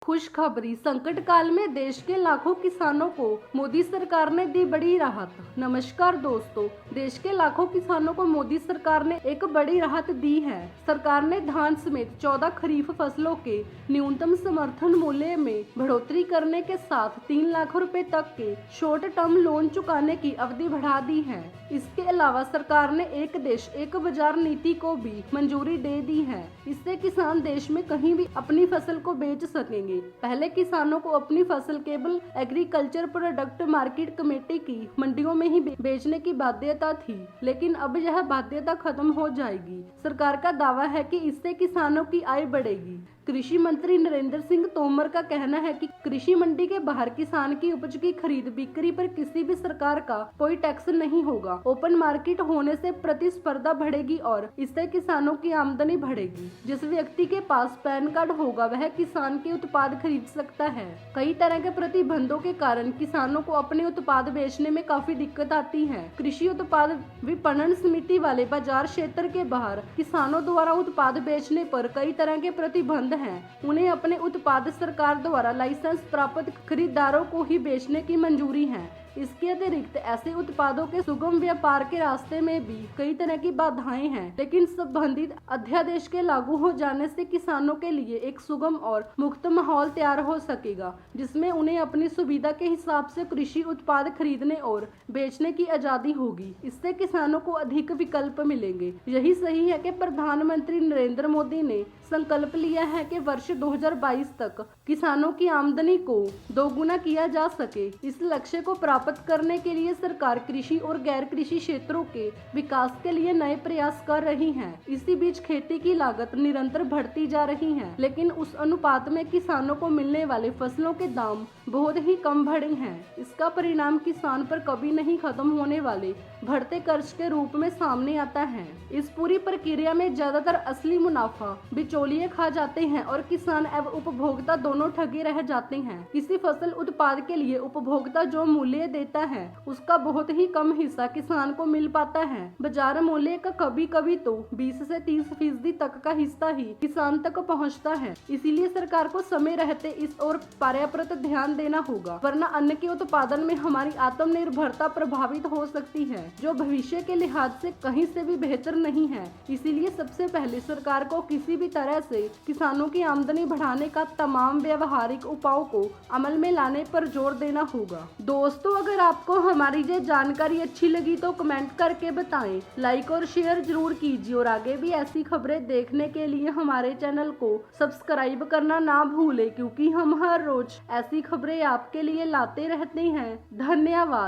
खुशखबरी, संकट काल में देश के लाखों किसानों को मोदी सरकार ने दी बड़ी राहत। नमस्कार दोस्तों, देश के लाखों किसानों को मोदी सरकार ने एक बड़ी राहत दी है। सरकार ने धान समेत 14 खरीफ फसलों के न्यूनतम समर्थन मूल्य में बढ़ोतरी करने के साथ 3 लाख रुपए तक के शॉर्ट टर्म लोन चुकाने की अवधि बढ़ा दी है। इसके अलावा सरकार ने एक देश एक बाजार नीति को भी मंजूरी दे दी है। इससे किसान देश में कहीं भी अपनी फसल को बेच सकेंगे। पहले किसानों को अपनी फसल केवल एग्रीकल्चर प्रोडक्ट मार्केट कमेटी की मंडियों में ही बेचने की बाध्यता थी, लेकिन अब यह बाध्यता खत्म हो जाएगी। सरकार का दावा है कि इससे किसानों की आय बढ़ेगी। कृषि मंत्री नरेंद्र सिंह तोमर का कहना है कि कृषि मंडी के बाहर किसान की उपज की खरीद बिक्री पर किसी भी सरकार का कोई टैक्स नहीं होगा। ओपन मार्केट होने से प्रतिस्पर्धा बढ़ेगी और इससे किसानों की आमदनी बढ़ेगी। जिस व्यक्ति के पास पैन कार्ड होगा वह किसान के उत्पाद खरीद सकता है। कई तरह के प्रतिबंधों के कारण किसानों को अपने उत्पाद बेचने में काफी दिक्कत आती है। कृषि उत्पाद विपणन समिति वाले बाजार क्षेत्र के बाहर किसानों द्वारा उत्पाद बेचने पर कई तरह के प्रतिबंध हैं। उन्हें अपने उत्पाद सरकार द्वारा लाइसेंस प्राप्त खरीदारों को ही बेचने की मंजूरी है। इसके अतिरिक्त ऐसे उत्पादों के सुगम व्यापार के रास्ते में भी कई तरह की बाधाएं हैं, लेकिन संबंधित अध्यादेश के लागू हो जाने से किसानों के लिए एक सुगम और मुक्त माहौल तैयार हो सकेगा, जिसमें उन्हें अपनी सुविधा के हिसाब से कृषि उत्पाद खरीदने और बेचने की आजादी होगी। इससे किसानों को अधिक विकल्प मिलेंगे। यही सही है कि प्रधानमंत्री नरेंद्र मोदी ने संकल्प लिया है कि वर्ष 2022 तक किसानों की आमदनी को दोगुना किया जा सके। इस लक्ष्य को प्राप्त करने के लिए सरकार कृषि और गैर कृषि क्षेत्रों के विकास के लिए नए प्रयास कर रही है। इसी बीच खेती की लागत निरंतर बढ़ती जा रही है, लेकिन उस अनुपात में किसानों को मिलने वाले फसलों के दाम बहुत ही कम बढ़े हैं। इसका परिणाम किसान पर कभी नहीं खत्म होने वाले बढ़ते कर्ज के रूप में सामने आता है। इस पूरी प्रक्रिया में ज्यादातर असली मुनाफा बिचौलिए खा जाते हैं और किसान एवं उपभोक्ता दोनों ठगे रह जाते हैं। किसी फसल उत्पाद के लिए उपभोक्ता जो मूल्य देता है उसका बहुत ही कम हिस्सा किसान को मिल पाता है। बाजार मूल्य का कभी कभी तो 20 से 30% तक का हिस्सा ही किसान तक पहुंचता है। इसीलिए सरकार को समय रहते इस और पर्याप्त ध्यान देना होगा, वरना अन्न के उत्पादन में हमारी आत्मनिर्भरता प्रभावित हो सकती है, जो भविष्य के लिहाज से कहीं से भी बेहतर नहीं है। इसीलिए सबसे पहले सरकार को किसी भी तरह से किसानों की आमदनी बढ़ाने का तमाम व्यवहारिक उपायों को अमल में लाने पर जोर देना होगा। दोस्तों, अगर आपको हमारी ये जानकारी अच्छी लगी तो कमेंट करके बताएं, लाइक और शेयर जरूर कीजिए और आगे भी ऐसी खबरें देखने के लिए हमारे चैनल को सब्सक्राइब करना ना भूलें, क्योंकि हम हर रोज ऐसी खबरें आपके लिए लाते रहते हैं। धन्यवाद।